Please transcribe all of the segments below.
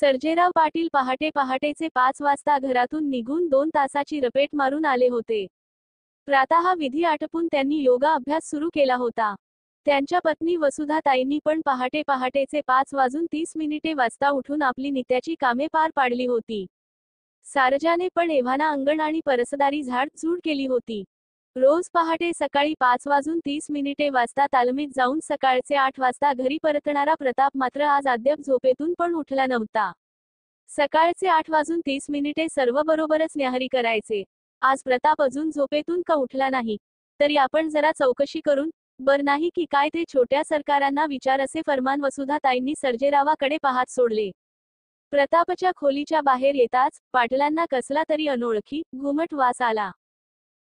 सर्जेराव पाटील पहाटे पहाटेचे 5 वाजता घरातून निघून 2 तासाची रपेट मारून आले होते. प्रातः विधी आटपून त्यांनी योगा अभ्यास सुरू केला होता. त्यांच्या पत्नी वसुधाताईंनी पण पहाटे पहाटेचे 5:30 वाजता उठून आपली नित्याची कामे पार पाडली होती. सारजाने पण एव्हाना अंगण आणि परसदारी झाडझूड केली होती. रोज पहाटे सकाळी 5:30 वाजता तालमीत जाऊन सकाळचे 8 वाजता घरी परतणारा प्रताप मात्र आज अद्याप झोपेतून पण उठला नव्हता. सकाळचे 8:30 सर्व बरोबरच न्याहारी करायचे. आज प्रताप अजून झोपेतून का उठला नाही, तरी आपण जरा चौकशी करून बर नाही की काय ते छोट्या सरकारांना विचार, असे फरमान वसुधाताईंनी सर्जेरावाकडे पाहत सोडले. प्रतापच्या खोलीच्या बाहेर येताच पाटलांना कसला तरी अनोळखी घुमट वास आला.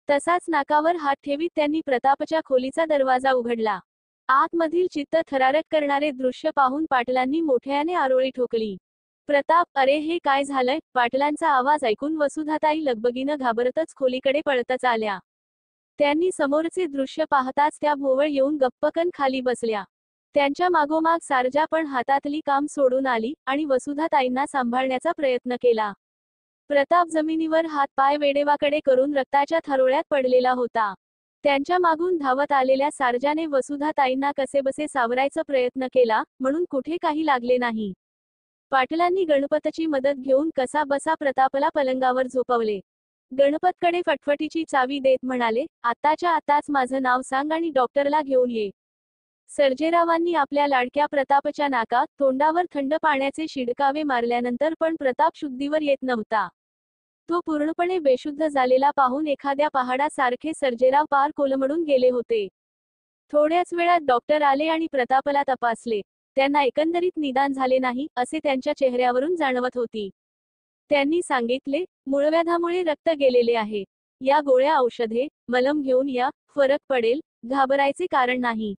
तसाच नाकावर हात ठेवीत त्यांनी प्रतापच्या खोलीचा दरवाजा उघडला. आतमधील चित्त थरारक करणारे दृश्य पाहून पाटलांनी मोठ्याने आरोळी ठोकली. प्रताप, अरे हे काय झालंय? पाटलांचा आवाज ऐकून वसुधाताई लगबगीनं घाबरतच खोलीकडे पळतच आल्या. त्यांनी समोरचे दृश्य पाहताच त्या भोवळ येऊन गप्पकन खाली बसल्या. त्यांच्या मागोमाग सारजा पण हातातली काम सोडून आली आणि वसुधाताईंना सांभाळण्याचा प्रयत्न केला. प्रताप जमिनीवर हात पाय वेडेवाकडे करून रक्ताच्या थारोळ्यात पडलेला होता. त्यांच्या मागून धावत आलेल्या सारजाने वसुधाताईंना कसेबसे सावरायचा प्रयत्न केला, म्हणून कुठे काही लागले नाही. पाटलांनी गणपतची मदत घेऊन कसा बसा प्रतापला पलंगावर झोपवले. गणपतकडे फटफटीची चावी देत म्हणाले, आत्ताच्या आत्ताच माझं नाव सांग आणि डॉक्टरला घेऊन ये. सर्जेरावांनी आपल्या लाडक्या प्रतापच्या नाकात तोंडावर थंड पाण्याचे शिडकावे मारल्यानंतर पण प्रताप शुद्धीवर येत नव्हता. तो पूर्णपणे बेशुद्ध झालेला पाहून एखाद्या पहाडासारखे सर्जेराव पार कोलमडून गेले होते. थोड्याच वेळात डॉक्टर आले आणि प्रतापला तपासले. त्यांना एकंदरीत निदान झाले नाही असे त्यांच्या चेहऱ्यावरून जाणवत होती. त्यांनी सांगितले, मूळव्याधामुळे रक्त गेलेले आहे. या गोळ्या औषधे मलम घेऊन या, फरक पडेल, घाबरायचे कारण नाही.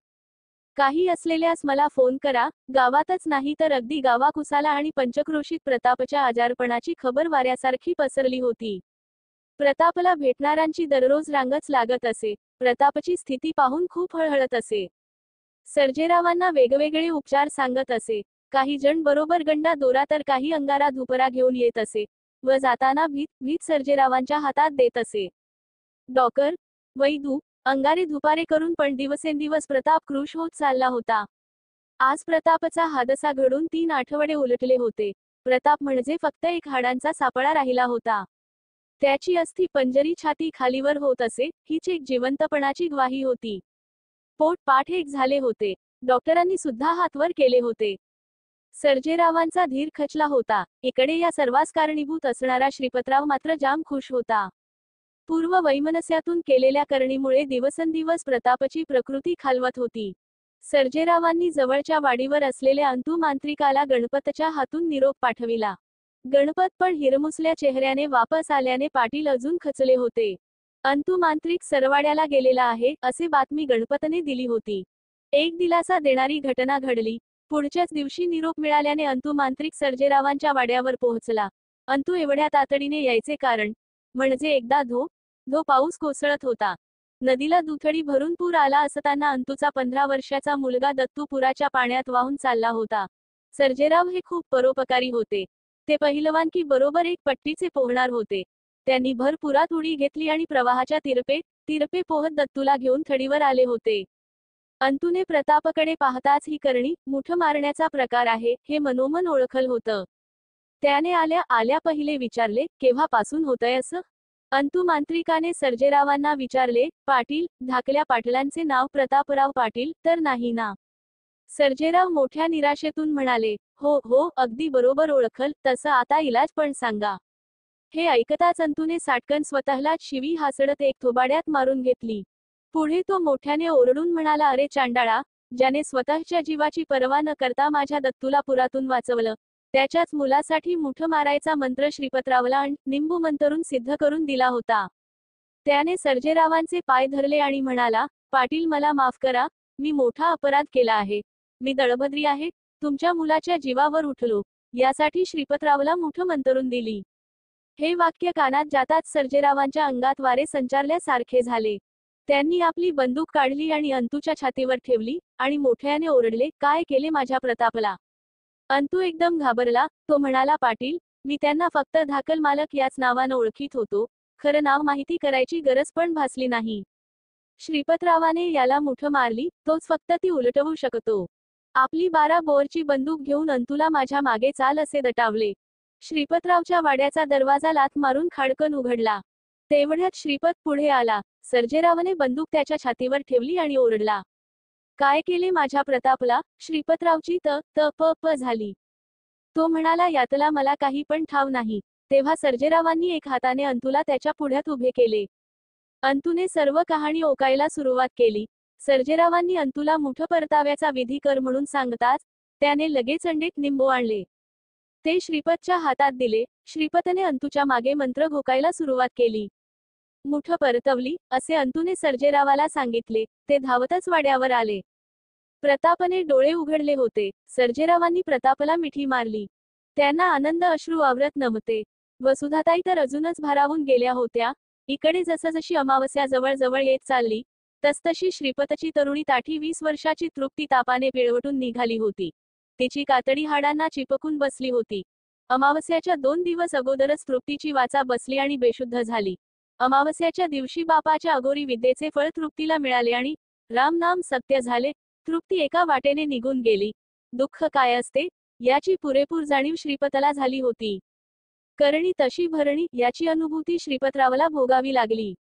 काही असलेल्यास मला फोन करा. गावातच नाही तर अगदी गावाकुसाला आणि पंचक्रोशीत प्रतापच्या आजारपणाची खबर वाऱ्यासारखी पसरली होती. प्रतापला भेटणाऱ्यांची दररोज रांगच लागत असे. प्रतापची स्थिती पाहून खूप हळहळत असे. सर्जेरावांना वेगवेगळे उपचार सांगत असे. काही जण बरोबर गंडा दोरा तर काही अंगारा धुपरा घेऊन येत असे व जाताना भीत सर्जेरावांच्या हातात देत असे. डॉक्टर, वैदू, अंगारे धुपारे करून पण दिवसेंदिवस प्रताप कृश होत चालला होता. आज प्रतापचा हादसा घडून 3 आठवडे उलटले होते. प्रताप म्हणजे फक्त एक हाडांचा सापळा राहिला होता. त्याची अस्थि पंजरी छाती खालीवर होत असे, हीच एक जिवंतपणाची ग्वाही होती. पोट पाठ एक झाले होते. डॉक्टरांनी सुद्धा हातवर केले होते. सर्जेरावांचा धीर खचला होता. इकडे या सर्वास कारणीभूत असणारा श्रीपतराव मात्र जाम खुश होता. पूर्व वैमनस्यातून केलेल्या करणीमुळे दिवसेंदिवस प्रतापची प्रकृती खालवत होती. सर्जेरावांनी जवळच्या वाडीवर असलेल्या अंतू मांत्रिकाला गणपतच्या हातून निरोप पाठविला. गणपत पण हिरमुसल्या चेहऱ्याने वापस आल्याने पाटील अजून खचले होते. अंतू मांत्रिक सरवाड्याला गेलेला आहे असे बातमी गणपतने दिली होती. एक दिलासा देणारी घटना घडली. पुढच्याच दिवशी निरोप मिळाल्याने अंतू मांत्रिक सर्जेरावांच्या वाड्यावर पोहोचला. अंतू एवढ्या तातडीने यायचे कारण म्हणजे एकदा धो पाऊस कोसळत होता. नदीला दुथडी भरून पूर आला असताना अंतूचा 15 वर्षाचा मुलगा दत्तू पुराच्या पाण्यात वाहून चालला होता. सर्जेराव हे खूप परोपकारी होते. ते पहिलवान की बरोबर एक पट्टीचे पोहणार होते. त्यांनी भर पुरात उडी घेतली आणि प्रवाहाच्या तिरपे पोहत दत्तूला घेऊन थडीवर आले होते. अंतूने प्रतापकडे पाहताच ही करणी मुठ मारण्याचा प्रकार आहे हे मनोमन ओळखल होतं. त्याने आल्या पहिले विचारले, केव्हापासून होतंय असं? अंतू मांत्रिकाने सर्जेरावांना विचारले, पाटील, धाकल्या पाटलांचे नाव प्रतापराव पाटील तर नाही ना? सर्जेराव मोठ्या निराशेतून म्हणाले, हो अगदी बरोबर ओळखल. तसं आता इलाज पण सांगा. हे ऐकताच अंतूने साटकन स्वतःलाच शिवी हासडत एक थोबाड्यात मारून घेतली. पुढे तो मोठ्याने ओरडून म्हणाला, अरे चांडाळा, ज्याने स्वतःच्या जीवाची पर्वा न करता माझ्या दत्तूला पुरातून वाचवलं, त्याच्याच मुलासाठी मुठ मारायचा मंत्र श्रीपतरावला निंबू मंतरून सिद्ध करून दिला होता. त्याने सर्जेरावांचे पाय धरले आणि म्हणाला, पाटील मला माफ करा, मी मोठा अपराध केला आहे. मी दळभद्री आहे. तुमच्या मुलाच्या जीवावर उठलो. यासाठी श्रीपतरावला मुठ मंतरून दिली. हे वाक्य कानात जाताच सर्जेरावांच्या अंगात वारे संचारल्यासारखे झाले. त्यांनी आपली बंदूक काढली आणि अंतूच्या छातीवर ठेवली आणि मोठ्याने ओरडले, काय केले माझ्या प्रतापला? अंतू एकदम घाबरला. तो म्हणाला, पाटील, मी त्यांना फक्त धाकल मालक याच नावानं ओळखीत होतो. खरं नाव माहिती करायची गरज पण भासली नाही. श्रीपतरावाने याला मुठ मारली. तोच फक्त ती उलटवू शकतो. आपली 12 बोअरची बंदूक घेऊन अंतूला माझ्या मागे चाल असे दटावले. श्रीपतरावच्या वाड्याचा दरवाजा लाथ मारून खाडकन उघडला. तेवढ्यात श्रीपत पुढे आला. सर्जेरावने बंदूक त्याच्या छातीवर ठेवली आणि ओरडला, काय केले माझ्या प्रतापला? श्रीपतरावची प झाली. तो म्हणाला, यातला मला काही पण ठाव नाही. तेव्हा सर्जेरावांनी एक हाताने अंतूला त्याच्या पुढ्यात उभे केले. अंतूने सर्व कहाणी ओकायला सुरुवात केली. सर्जेरावांनी अंतूला मुठ परताव्याचा विधी कर म्हणून सांगताच त्याने लगेच अंडीत निंबू आणले. ते श्रीपतच्या हातात दिले. श्रीपतने अंतूच्या मागे मंत्र घोकायला सुरुवात केली. मुठ परतवली असे अंतूने सर्जेरावाला सांगितले. ते धावतच वाड्यावर आले. प्रतापने डोळे उघडले होते. सर्जेरावांनी प्रतापला मिठी मारली. त्यांना आनंद अश्रू आवरत नव्हते. वसुधाताई तर अजूनच भारावून गेल्या होत्या. इकडे जसजशी अमावस्या जवळ जवळ येत चालली तसतशी श्रीपतची तरुणी ताठी 20 वर्षाची तृप्ती तापाने पिळवटून निघाली होती. तिची कातडी हाडांना चिपकून बसली होती. अमावस्याच्या 2 दिवस अगोदरच तृप्तीची वाचा बसली आणि बेशुद्ध झाली. अमावस्याच्या दिवशी बापाच्या अघोरी विद्येचे फळ तृप्तीला मिळाले आणि राम नाम सत्य झाले. तृप्ती एका वाटेने निघून गेली. दुःख काय असते याची पुरेपूर जाणीव श्रीपतला झाली होती. करणी तशी भरणी याची अनुभूती श्रीपतरावला भोगावी लागली.